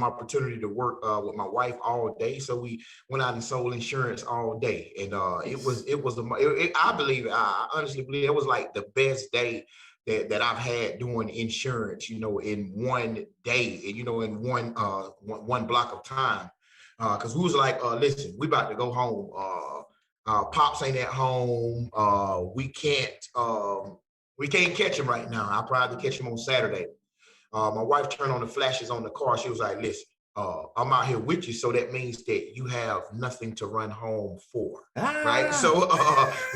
awesome opportunity to work with my wife all day. So we went out and sold insurance all day, and I honestly believe it was like the best day that I've had doing insurance, in one day, and in one block of time. Because we was like, listen, we about to go home. Pops ain't at home. We can't catch him right now. I'll probably catch him on Saturday. My wife turned on the flashes on the car. She was like, listen, I'm out here with you. So that means that you have nothing to run home for. Right. So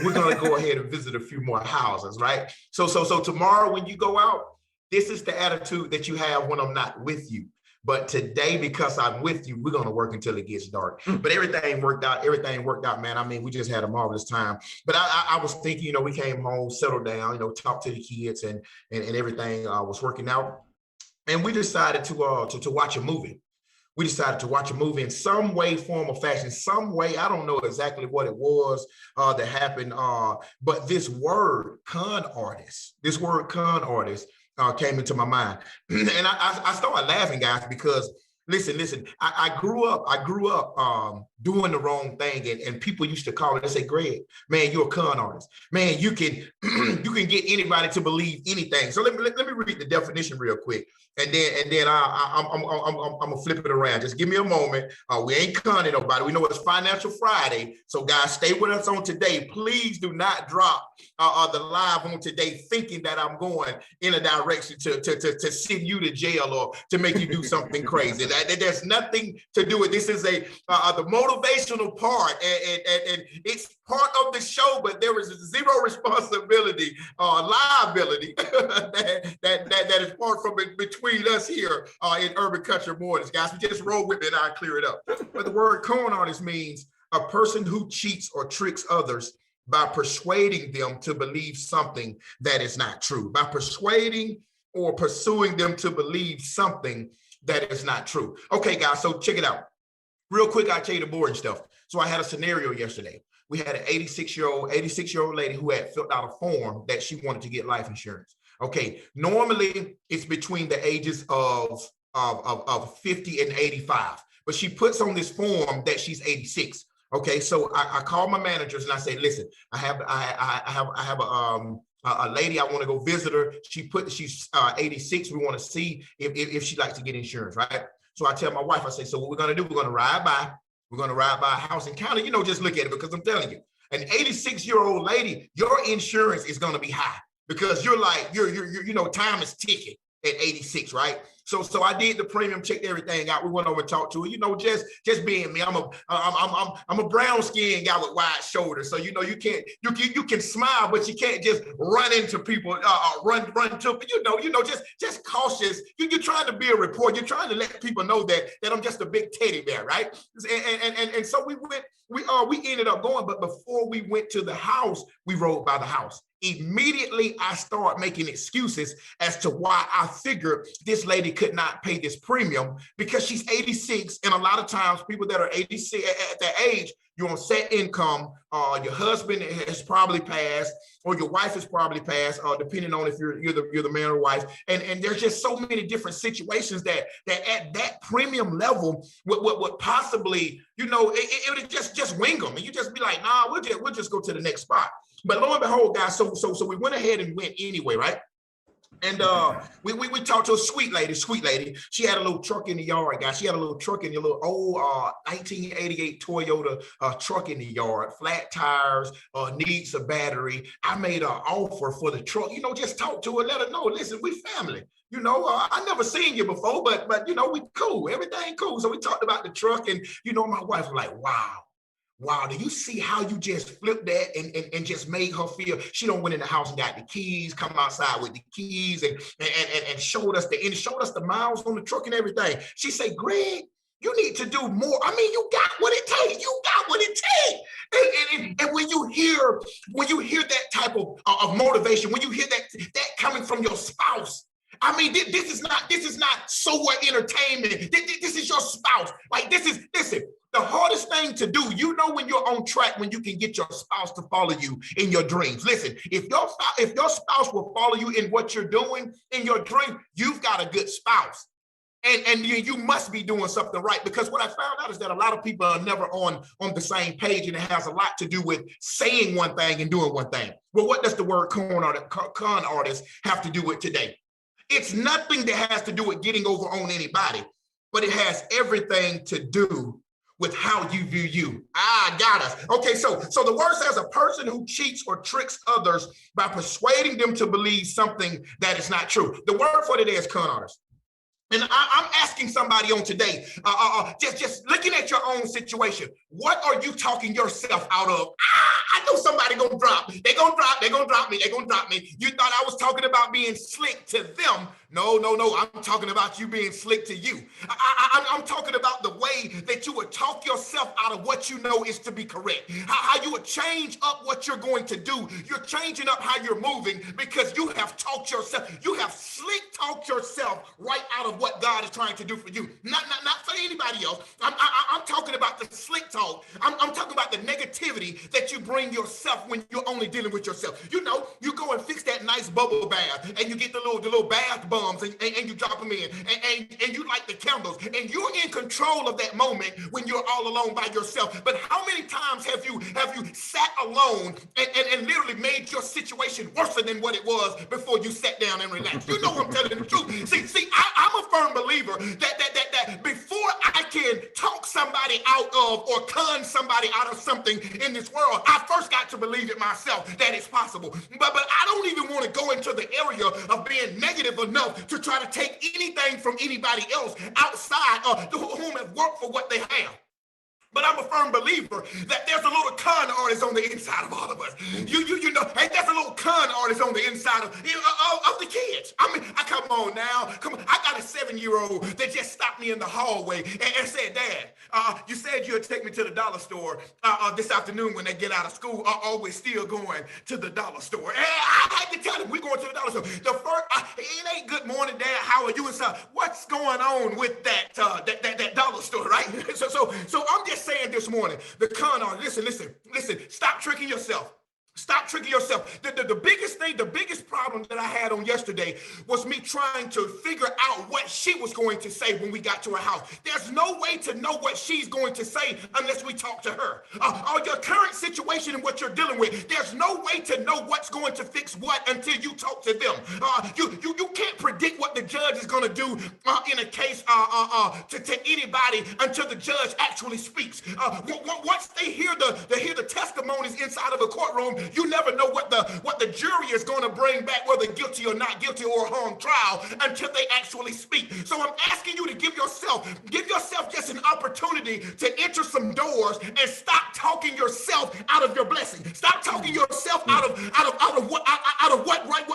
we're going to go ahead and visit a few more houses. Right. So tomorrow when you go out, this is the attitude that you have when I'm not with you. But today, because I'm with you, we're going to work until it gets dark. But everything worked out. Everything worked out, man. I mean, we just had a marvelous time. But I was thinking, we came home, settled down, talked to the kids, and everything was working out. And we decided to watch a movie. We decided to watch a movie in some way, form, or fashion. Some way, I don't know exactly what it was that happened. But this word, con artist, came into my mind. And I started laughing, guys, because listen, I grew up doing the wrong thing, and people used to call it and say, Greg, man, you're a con artist. Man, you can get anybody to believe anything. So let me read the definition real quick. And then I'm gonna flip it around. Just give me a moment. We ain't conning nobody. We know it's Financial Friday, so guys, stay with us on today. Please do not drop the live on today, thinking that I'm going in a direction to send you to jail or to make you do something crazy. There's nothing to do with this. Is the motivational part, and it's part of the show, but there is zero responsibility or liability that is part from between us here in Urban Country Mornings, guys. We just roll with it and I'll clear it up. But the word con artist means a person who cheats or tricks others by persuading them to believe something that is not true. By persuading or pursuing them to believe something that is not true. Okay, guys, so check it out. Real quick, I'll tell you the boring stuff. So I had a scenario yesterday. We had an 86-year-old lady who had filled out a form that she wanted to get life insurance. Okay, normally it's between the ages of 50 and 85, but she puts on this form that she's 86. Okay, so I called my managers and I say, listen, I have a lady, I want to go visit her. She's 86. We want to see if she'd like to get insurance, right? So I tell my wife, I say, so what we're going to do, we're going to ride by a house and kind of, just look at it, because I'm telling you, an 86-year-old lady, your insurance is going to be high because you're time is ticking at 86, right? So I did the premium, checked everything out. We went over and talked to her, just being me. I'm a brown skinned guy with wide shoulders. So, you can smile, but you can't just run into people, run to, just cautious. You're trying to be a reporter. You're trying to let people know that I'm just a big teddy bear, right? And so we ended up going, but before we went to the house, we rode by the house. Immediately, I start making excuses as to why I figured this lady could not pay this premium, because she's 86. And a lot of times people that are 86 at that age, you're on set income, your husband has probably passed, or your wife has probably passed, depending on if you're the man or wife. And there's just so many different situations that at that premium level would possibly, it would just wing them. And you just be like, nah, we'll just go to the next spot. But lo and behold, guys, so we went ahead and went anyway, right? And we talked to a sweet lady. She had a little truck in the yard, guys. She had a little truck in the little old 1988 Toyota truck in the yard, flat tires, needs a battery. I made an offer for the truck. Just talk to her, let her know, listen, we family. I never seen you before, but we cool, everything cool. So we talked about the truck, and my wife was like, wow, do you see how you just flipped that and just made her feel? She don't went in the house and got the keys, come outside with the keys and showed us the miles on the truck and everything. She said, Greg, you need to do more. I mean, you got what it takes. And when you hear that type of motivation, when you hear that coming from your spouse, I mean, this is not so what entertainment. This is your spouse. Like, listen. The hardest thing to do, when you're on track, when you can get your spouse to follow you in your dreams. Listen, if your spouse will follow you in what you're doing in your dream, you've got a good spouse. and you must be doing something right, because what I found out is that a lot of people are never on the same page, and it has a lot to do with saying one thing and doing one thing. Well, what does the word con artist have to do with today? It's nothing that has to do with getting over on anybody, but it has everything to do with how you view you. Got us. Okay, so the word says a person who cheats or tricks others by persuading them to believe something that is not true. The word for today is con artist. And I'm asking somebody on today, just looking at your own situation, what are you talking yourself out of? I know somebody gonna drop. They're gonna drop me. You thought I was talking about being slick to them. No. I'm talking about you being slick to you. I'm talking about the way that you would talk yourself out of what you know is to be correct. How you would change up what you're going to do. You're changing up how you're moving because you have talked yourself. You have slick talked yourself right out of what God is trying to do for you. Not for anybody else. I'm talking about the slick talk. I'm talking about the negativity that you bring yourself when you're only dealing with yourself. You know, you go and fix that nice bubble bath, and you get the little bath bombs, and you drop them in, and you light the candles, and you're in control of that moment when you're all alone by yourself. But how many times have you sat alone and literally made your situation worse than what it was before you sat down and relaxed? You know I'm telling the truth. See, I'm a firm believer that before I can talk somebody out of or con somebody out of something in this world, I first got to believe it myself that it's possible. But I don't even want to go into the area of being negative enough to try to take anything from anybody else outside whom have worked for what they have. But I'm a firm believer that there's a little con artist on the inside of all of us. You know, hey, there's a little con artist on the inside of the kids. I mean, come on now. Come on. I got a 7-year-old that just stopped me in the hallway and said, Dad, you said you'd take me to the dollar store this afternoon when they get out of school. Are we still going to the dollar store? And I had to tell him we're going to the dollar store. The first, it ain't good morning, Dad. How are you? And so, what's going on with that dollar store, right? So I'm just saying this morning, the con artist, listen, stop tricking yourself. Stop tricking yourself. The biggest thing, the biggest problem that I had on yesterday was me trying to figure out what she was going to say when we got to her house. There's no way to know what she's going to say unless we talk to her. Or your current situation and what you're dealing with, there's no way to know what's going to fix what until you talk to them. You can't predict what the judge is going to do in a case to anybody until the judge actually speaks. Once they hear the testimonies inside of a courtroom, you never know what the jury is going to bring back, whether guilty or not guilty or hung trial, until they actually speak. So I'm asking you to give yourself just an opportunity to enter some doors and stop talking yourself out of your blessing. Stop talking yourself out of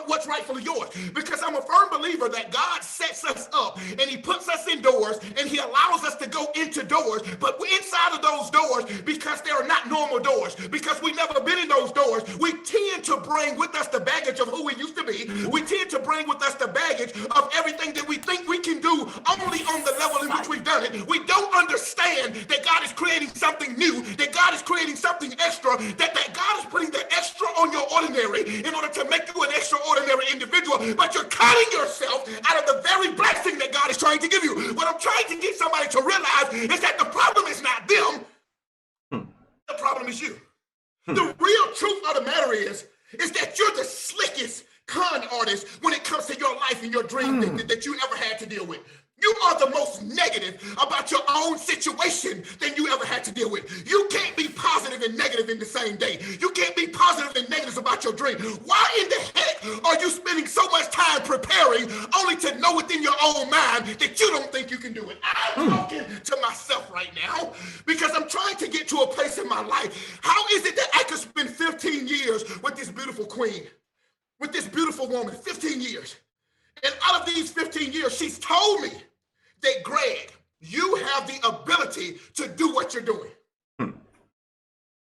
what's rightfully yours. Because I'm a firm believer that God sets us up and He puts us in doors and He allows us to go into doors, but we're inside of those doors because they are not normal doors. Because we've never been in those doors, we tend to bring with us the baggage of who we used to be. We tend to bring with us the baggage of everything that we think we can do only on the level in which we've done it. We don't understand that God is creating something new, that God is creating something extra, that God is putting the extra on your ordinary in order to make you an extraordinary individual, but you're cutting yourself out of the very blessing that God is trying to give you. What I'm trying to get somebody to realize is that the problem is not them, the problem is you. The real truth of the matter is that you're the slickest con artist when it comes to your life and your dream that you ever had to deal with. You are the most negative about your own situation than you ever had to deal with. You can't be positive and negative in the same day. You can't be positive and negative about your dream. Why in the heck are you spending so much time preparing only to know within your own mind that you don't think you can do it? I'm talking to myself right now because I'm trying to get to a place in my life. How is it that I could spend 15 years with this beautiful queen, with this beautiful woman, 15 years? And out of these 15 years, she's told me that, Greg, you have the ability to do what you're doing.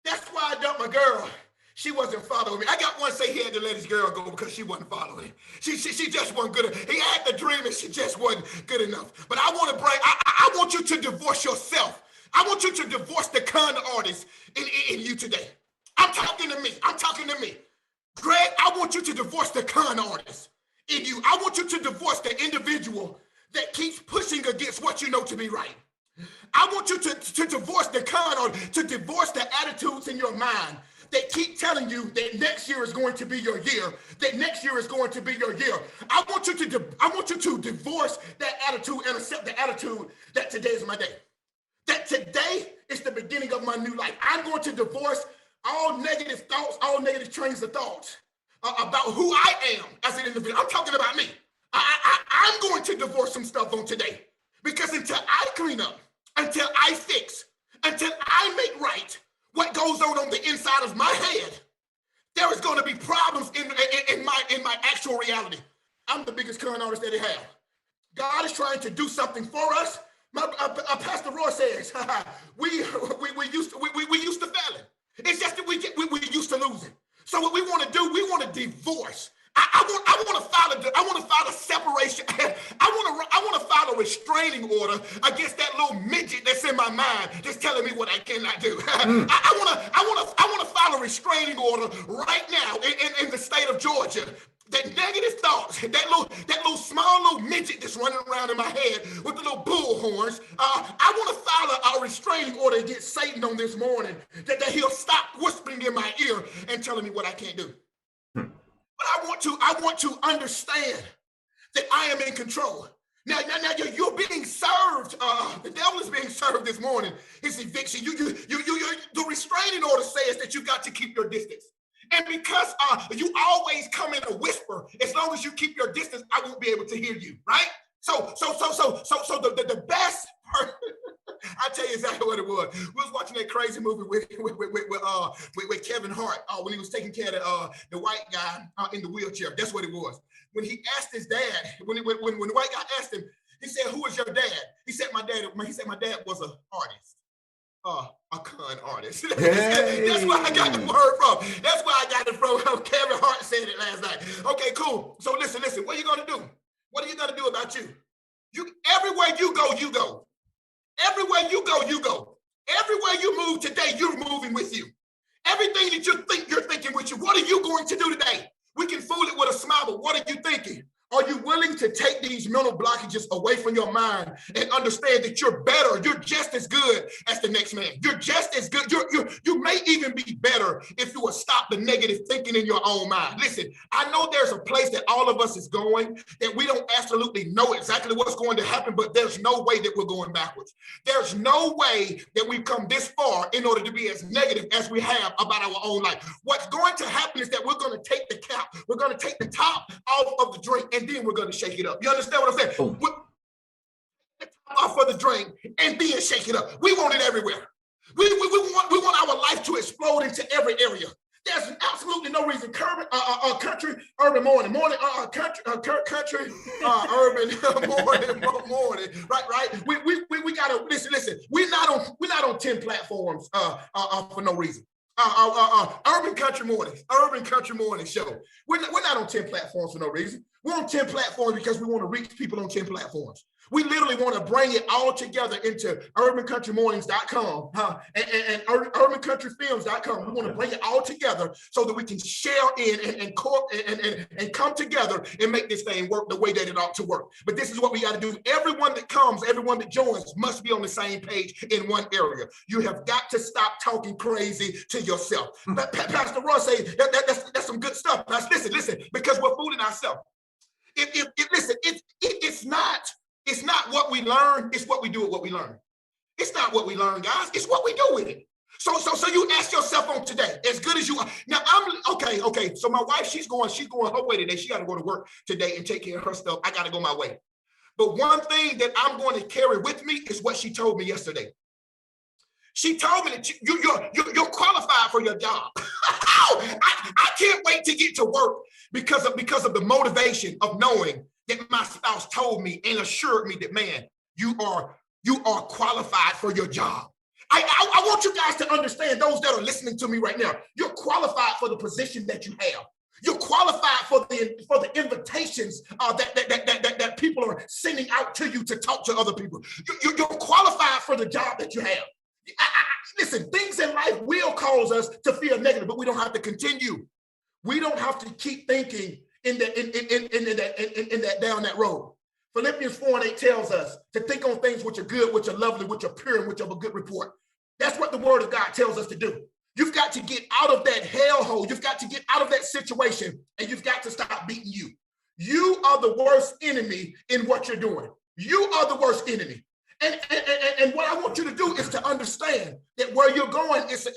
That's why I dumped my girl. She wasn't following me. I got one say he had to let his girl go because she wasn't following him. She just wasn't good enough. He had the dream and she just wasn't good enough. But I want you to divorce yourself. I want you to divorce the con artist in you today. I'm talking to me. Greg, I want you to divorce the con artist in you. I want you to divorce the individual that keeps pushing against what you know to be right. I want you to divorce the con, or to divorce the attitudes in your mind that keep telling you that next year is going to be your year, that next year is going to be your year. I want you to divorce that attitude and accept the attitude that today is my day. That today is the beginning of my new life. I'm going to divorce all negative thoughts, all negative trains of thoughts about who I am as an individual. I'm talking about me. I'm going to divorce some stuff on today, because until I clean up, until I fix, until I make right what goes on the inside of my head, there is going to be problems in my actual reality. I'm the biggest con artist that they have. God is trying to do something for us. Pastor Roy says, we used to failing. It's just that we used to losing. So what we want to do, we want to divorce. I want to file a separation. I want to file a restraining order against that little midget that's in my mind that's telling me what I cannot do. I want to file a restraining order right now in the state of Georgia. That negative thoughts, that little small little midget that's running around in my head with the little bull horns. I want to file a restraining order against Satan on this morning, that he'll stop whispering in my ear and telling me what I can't do. But I want to understand that I am in control. Now you're being served. The devil is being served this morning. His eviction. The restraining order says that you got to keep your distance. And because you always come in a whisper, as long as you keep your distance, I won't be able to hear you, right? So the best part, I'll tell you exactly what it was. We was watching that crazy movie with Kevin Hart when he was taking care of the white guy in the wheelchair. That's what it was. When he asked his dad, when the white guy asked him, he said, "Who is your dad?" He said, "My dad was an artist." A con artist. That's where I got the word from. That's where I got it from. Kevin Hart said it last night. Okay, cool. So listen. What are you gonna do? What are you gonna do about you? Everywhere you go, you go. Everywhere you go, you go. Everywhere you move today, you're moving with you. Everything that you think, you're thinking with you. What are you going to do today? We can fool it with a smile, but what are you thinking? Are you willing to take these mental blockages away from your mind and understand that you're better? You're just as good as the next man. You're just as good. You may even be better if you will stop the negative thinking in your own mind. Listen, I know there's a place that all of us is going that we don't absolutely know exactly what's going to happen, but there's no way that we're going backwards. There's no way that we've come this far in order to be as negative as we have about our own life. What's going to happen is that we're going to take the cap. We're going to take the top off of the drink, and then we're going to shake it up. You understand what I'm saying? Oh. The top off of the drink and then shake it up. We want it everywhere. We want our life to explode into every area. There's absolutely no reason. Country, urban, morning, country, urban, morning. Right. We gotta listen. We're not on 10 platforms for no reason. Urban Country Morning show. We're not on 10 platforms for no reason. We're on 10 platforms because we want to reach people on 10 platforms. We literally want to bring it all together into urbancountrymornings.com and urbancountryfilms.com. We want to bring it all together so that we can share in and come together and make this thing work the way that it ought to work. But this is what we got to do. Everyone that comes, everyone that joins must be on the same page in one area. You have got to stop talking crazy to yourself. Pastor Roy says that's some good stuff. Now, listen, because we're fooling ourselves. It's not what we learn, it's what we do with what we learn. It's not what we learn, guys, it's what we do with it. So you ask yourself on today, as good as you are. Now I'm okay. So my wife, she's going her way today. She got to go to work today and take care of her stuff. I got to go my way. But one thing that I'm going to carry with me is what she told me yesterday. She told me that you're qualified for your job. I can't wait to get to work because of the motivation of knowing that my spouse told me and assured me that, man, you are qualified for your job. I want you guys to understand, those that are listening to me right now, you're qualified for the position that you have. You're qualified for the invitations that people are sending out to you to talk to other people. You're qualified for the job that you have. Listen, things in life will cause us to feel negative, but we don't have to continue. We don't have to keep thinking in that down that road. Philippians 4:8 tells us to think on things which are good, which are lovely, which are pure, and which are of a good report. That's what the word of God tells us to do. You've got to get out of that hellhole. You've got to get out of that situation, and you've got to stop beating you. You are the worst enemy in what you're doing. You are the worst enemy. And what I want you to do is to understand that where you're going is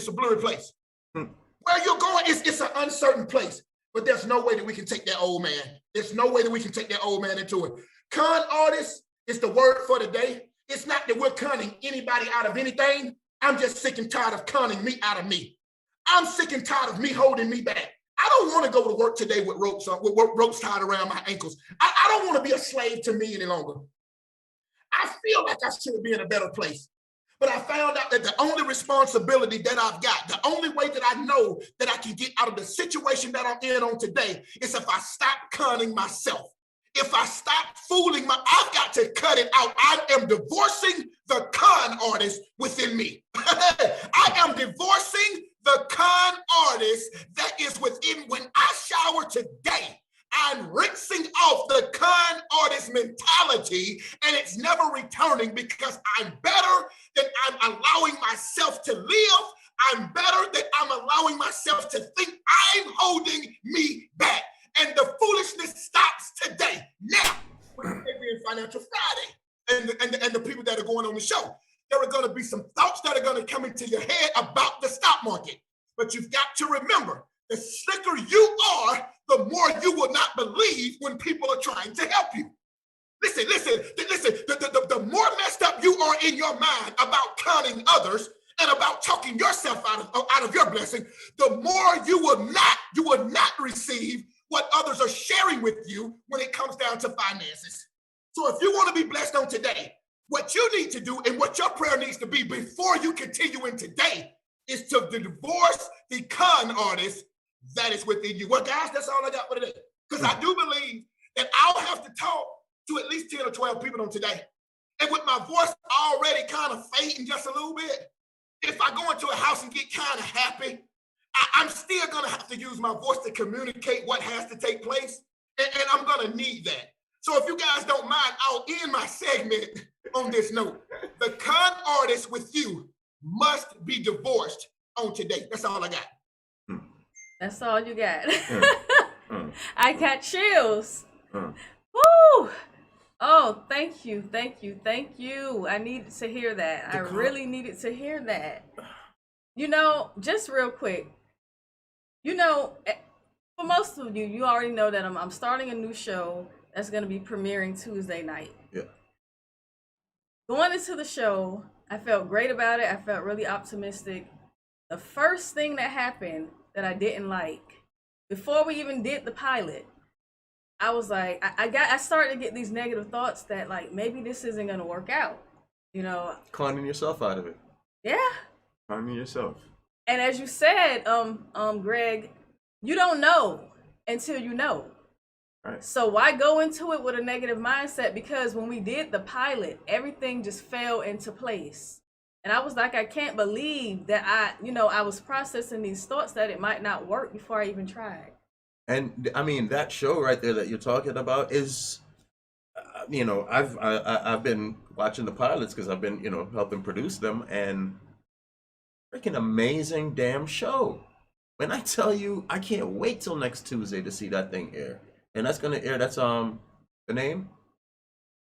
a blurry place. Where you're going it's an uncertain place. But there's no way that we can take that old man. There's no way that we can take that old man into it. Con artist is the word for today. It's not that we're conning anybody out of anything. I'm just sick and tired of conning me out of me. I'm sick and tired of me holding me back. I don't want to go to work today with ropes tied around my ankles. I don't want to be a slave to me any longer. I feel like I should be in a better place. But I found out that the only responsibility that I've got, the only way that I know that I can get out of the situation that I'm in on today is if I stop conning myself. If I stop fooling I've got to cut it out. I am divorcing the con artist within me. I am divorcing the con artist that is within. When I shower today, I'm rinsing off the con artist mentality, and it's never returning, because I'm better than I'm allowing myself to live. I'm better than I'm allowing myself to think I'm holding me back. And the foolishness stops today. Now, we're in Financial Friday, and the people that are going on the show, there are going to be some thoughts that are going to come into your head about the stock market. But you've got to remember, the slicker you are, the more you will not believe when people are trying to help you. Listen, the more messed up you are in your mind about conning others and about talking yourself out of your blessing, the more you will not receive what others are sharing with you when it comes down to finances. So if you want to be blessed on today, what you need to do and what your prayer needs to be before you continue in today is to divorce the con artist that is within you. Well, guys, that's all I got for today. Because I do believe that I'll have to talk to at least 10 or 12 people on today. And with my voice already kind of fading just a little bit, if I go into a house and get kind of happy, I'm still going to have to use my voice to communicate what has to take place. And I'm going to need that. So if you guys don't mind, I'll end my segment on this note. The con artist with you must be divorced on today. That's all I got. That's all you got. I got chills. Woo! Oh, thank you. I needed to hear that. I really needed to hear that. Just real quick, for most of you, you already know that I'm starting a new show that's going to be premiering Tuesday night. Yeah. Going into the show, I felt great about it. I felt really optimistic. The first thing that happened that I didn't like, before we even did the pilot, I was like, I started to get these negative thoughts that like maybe this isn't gonna work out, Conning yourself out of it. Yeah. Conning yourself. And as you said, Greg, you don't know until you know. Right. So why go into it with a negative mindset? Because when we did the pilot, everything just fell into place. And I was like, I can't believe that I was processing these thoughts that it might not work before I even tried. And I mean, that show right there that you're talking about is, I've been watching the pilots because I've been, helping produce them, and freaking amazing damn show. When I tell you, I can't wait till next Tuesday to see that thing air. And that's gonna air. That's the name.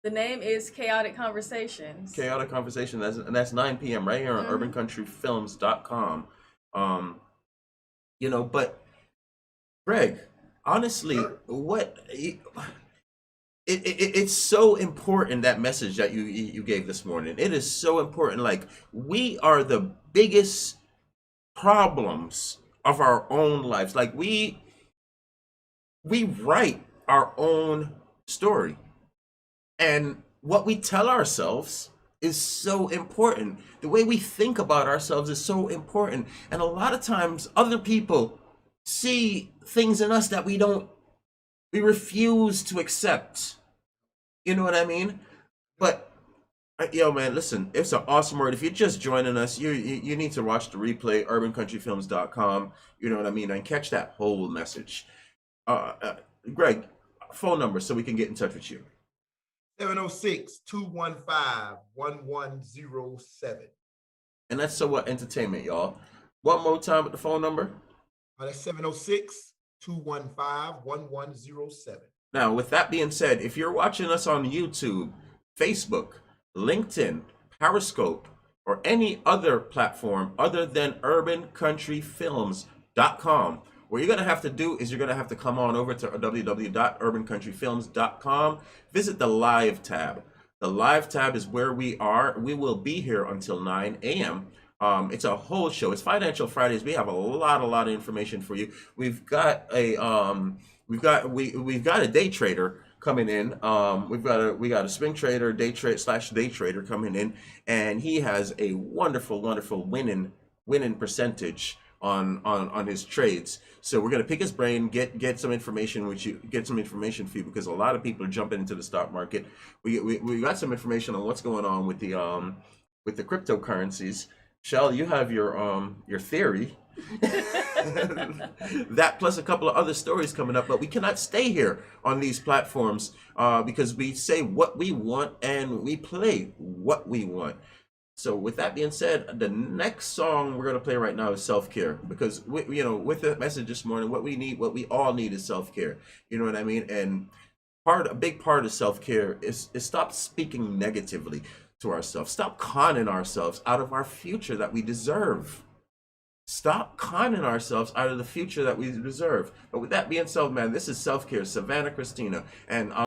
The name is Chaotic Conversations. Chaotic Conversation. That's 9 p.m. right here on urbancountryfilms.com. But Greg, honestly, it's so important, that message that you gave this morning. It is so important. Like, we are the biggest problems of our own lives. Like, we write our own story. And what we tell ourselves is so important. The way we think about ourselves is so important. And a lot of times other people see things in us that we refuse to accept. You know what I mean? But yo, man, listen, it's an awesome word. If you're just joining us, you need to watch the replay, urbancountryfilms.com. You know what I mean? And catch that whole message. Greg, phone number so we can get in touch with you. 706-215-1107. And that's So What Entertainment, y'all. One more time with the phone number. That's 706-215-1107. Now, with that being said, if you're watching us on YouTube, Facebook, LinkedIn, Periscope, or any other platform other than urbancountryfilms.com, what you're going to have to do is you're going to have to come on over to www.urbancountryfilms.com, visit the live tab. The live tab is where we are. We will be here until 9 a.m. It's a whole show. It's Financial Fridays. We have a lot of information for you. We've got a day trader coming in. We got a swing trader, day trader coming in, and he has a wonderful winning percentage on his trades. So we're gonna pick his brain, get some information for you, because a lot of people are jumping into the stock market. We got some information on what's going on with the cryptocurrencies. Shell, you have your theory. That plus a couple of other stories coming up, but we cannot stay here on these platforms because we say what we want and we play what we want. So with that being said, the next song we're gonna play right now is Self-Care, because with the message this morning, what we all need is self-care. You know what I mean? And a big part of self-care is stop speaking negatively to ourselves. Stop conning ourselves out of our future that we deserve. Stop conning ourselves out of the future that we deserve. But with that being said, man, this is Self-Care, Savannah Christina, and